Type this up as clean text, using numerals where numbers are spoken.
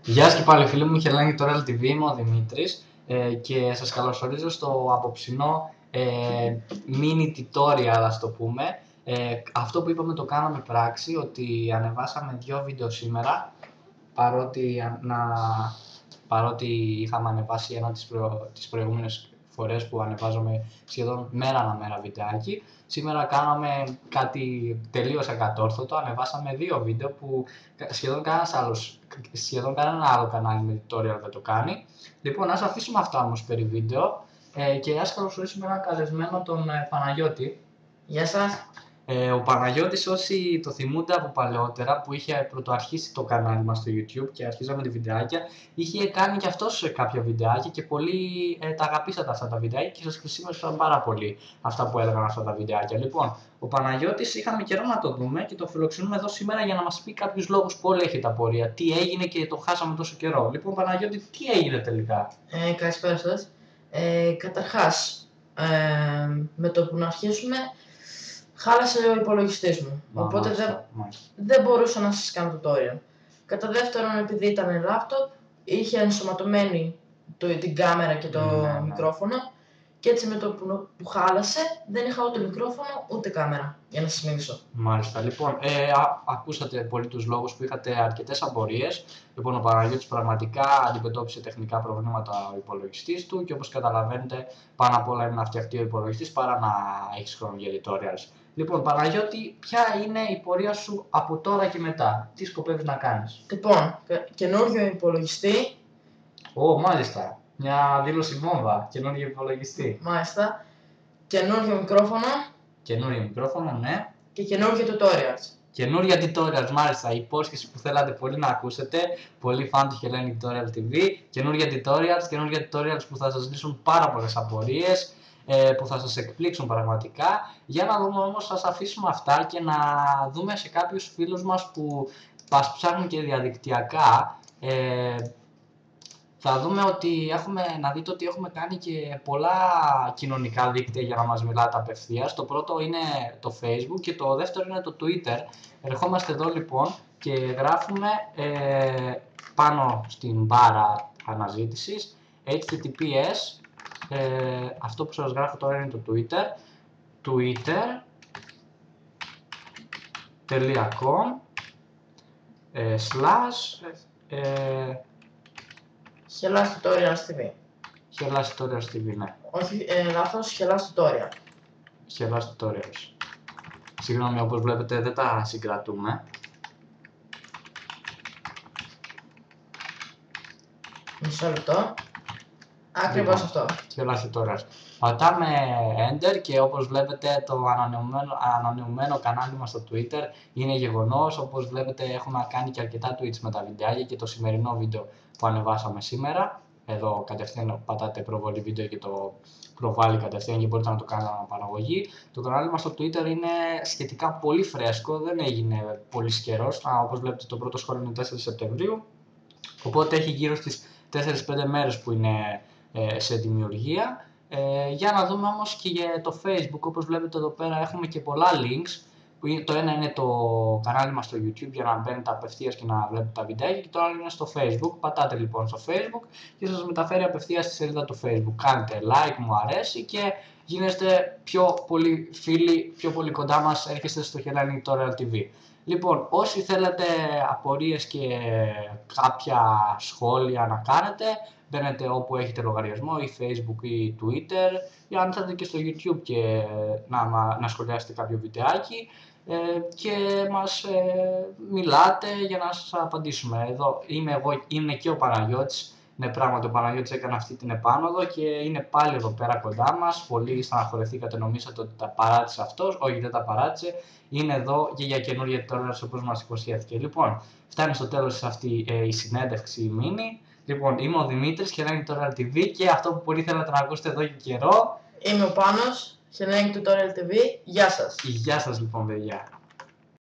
Γεια σας και πάλι φίλοι μου, Χελάνη Tutorial TV, είμαι ο Δημήτρης και σας καλωσορίζω στο απόψινό mini tutorial, ας το πούμε. Αυτό που είπαμε το κάναμε πράξη, ότι ανεβάσαμε 2 βίντεο σήμερα, παρότι είχαμε ανεβάσει ένα τις προηγούμενες φορές που ανεβάζαμε σχεδόν μέρα ανά μέρα βιντεάκι. Σήμερα κάναμε κάτι τελείως ακατόρθωτο, ανεβάσαμε 2 βίντεο που σχεδόν κανένα άλλο κανάλι με tutorial δεν το κάνει. Λοιπόν, ας αφήσουμε αυτά όμως περί βίντεο και ας καλωσορίσουμε έναν καλεσμένο, τον Παναγιώτη. Γεια σας. Ο Παναγιώτης, όσοι το θυμούνται από παλαιότερα που είχε πρωτοαρχίσει το κανάλι μας στο YouTube και αρχίζαμε τη βιντεάκια, είχε κάνει και αυτός κάποια βιντεάκια και πολλοί τα αγαπήσατε αυτά τα βιντεάκια και σας χρησιμεύσαν πάρα πολύ αυτά που έλεγαν αυτά τα βιντεάκια. Λοιπόν, ο Παναγιώτης είχαμε καιρό να το δούμε και το φιλοξενούμε εδώ σήμερα για να μας πει κάποιους λόγους που όλοι έχετε απορία. Τι έγινε και το χάσαμε τόσο καιρό. Λοιπόν, Παναγιώτη, τι έγινε τελικά? Καλησπέρα σας. Καταρχάς, με το που να αρχίσουμε, χάλασε ο υπολογιστής μου, οπότε δεν μπορούσα να σας κάνω tutorial. Κατά δεύτερον, επειδή ήταν laptop, είχε ενσωματωμένη την κάμερα και το μικρόφωνο και έτσι με το που χάλασε δεν είχα ούτε μικρόφωνο ούτε κάμερα για να σας μιλήσω. Μάλιστα. Λοιπόν, ακούσατε πολύ τους λόγους που είχατε αρκετές απορίες. Λοιπόν, ο Παναγιώτης πραγματικά αντιμετώπισε τεχνικά προβλήματα ο υπολογιστής του και όπως καταλαβαίνετε, πάνω απ' όλα είναι να φτιαχτεί ο υπολογιστής παρά να έχεις χρόνο για tutorials. Λοιπόν, Παναγιώτη, ποια είναι η πορεία σου από τώρα και μετά? Τι σκοπεύεις να κάνεις? Λοιπόν, καινούριο υπολογιστή. Μάλιστα. Μια δήλωση βόμβα. Καινούριο υπολογιστή. Μάλιστα. Καινούριο μικρόφωνο. Καινούριο μικρόφωνο, ναι. Και καινούργια tutorials. Καινούργια tutorials, μάλιστα. Η υπόσχεση που θέλατε πολύ να ακούσετε. Πολύ φαν του Hellenic Tutorial TV. Καινούργια tutorials που θα σας λύσουν πάρα πολλές απορίες, που θα σας εκπλήξουν πραγματικά. Για να δούμε όμως, θα σας αφήσουμε αυτά και να δούμε σε κάποιους φίλους μας που μας ψάχνουν και διαδικτυακά. Θα δούμε να δείτε ότι έχουμε κάνει και πολλά κοινωνικά δίκτυα για να μας μιλάτε απευθείας. Το πρώτο είναι το Facebook και το δεύτερο είναι το Twitter. Ερχόμαστε εδώ λοιπόν και γράφουμε πάνω στην μπάρα αναζήτησης https, αυτό που σας γράφω τώρα είναι το Twitter, twitter.com Hellas Tutorials TV. Hellas Tutorials TV, ναι. Όχι, λάθος, Hellas Tutorial. Hellas Tutorials. Συγγνώμη, όπως βλέπετε δεν τα συγκρατούμε. Μισό λεπτό. Ακριβώς αυτό. Hellas Tutorials. Πατάμε Enter και όπως βλέπετε το ανανεωμένο κανάλι μας στο Twitter είναι γεγονός. Όπως βλέπετε έχουμε κάνει και αρκετά tweets με τα βιντεάκια και το σημερινό βίντεο που ανεβάσαμε σήμερα. Εδώ κατευθείαν πατάτε προβολή βίντεο και το προβάλλει κατευθείαν και μπορείτε να το κάνετε αναπαραγωγή. Το κανάλι μας στο Twitter είναι σχετικά πολύ φρέσκο, δεν έγινε πολύ καιρός. Όπως βλέπετε το πρώτο σχόλιο είναι 4 Σεπτεμβρίου, οπότε έχει γύρω στις 4-5 μέρες που είναι σε δημιουργία. Για να δούμε όμως και για το Facebook, όπως βλέπετε εδώ πέρα έχουμε και πολλά links. Το ένα είναι το κανάλι μας στο YouTube για να μπαίνετε απευθείας και να βλέπετε τα βιντεάκια και το άλλο είναι στο Facebook. Πατάτε λοιπόν στο Facebook και σας μεταφέρει απευθείας στη σελίδα του Facebook. Κάντε like, μου αρέσει και γίνεστε πιο πολύ φίλοι, πιο πολύ κοντά μας, έρχεστε στο Hellenic Tutorial TV. Λοιπόν, όσοι θέλετε απορίες και κάποια σχόλια να κάνετε, μπαίνετε όπου έχετε λογαριασμό ή Facebook ή Twitter ή αν θέλετε και στο YouTube και να σχολιάσετε κάποιο βιντεάκι και μας μιλάτε για να σας απαντήσουμε. Εδώ είναι και ο Παναγιώτης. Ναι, πράγματι ο Παναγιώτης έκανε αυτή την επάνωδο και είναι πάλι εδώ πέρα κοντά μας. Πολύ στεναχωρηθήκατε, νομίσατε ότι τα παράτησε αυτός. Όχι, δεν τα παράτησε. Είναι εδώ και για καινούργια tutorials όπως μας υποσχέθηκε. Λοιπόν, φτάνει στο τέλος αυτή η συνέντευξη η mini. Λοιπόν, είμαι ο Δημήτρης, Hellenic Tutorial TV και αυτό που πολύ θέλατε να ακούσετε εδώ και καιρό. Είμαι ο Πάνος, Hellenic Tutorial TV. Γεια σας. Γεια σας λοιπόν, παιδιά.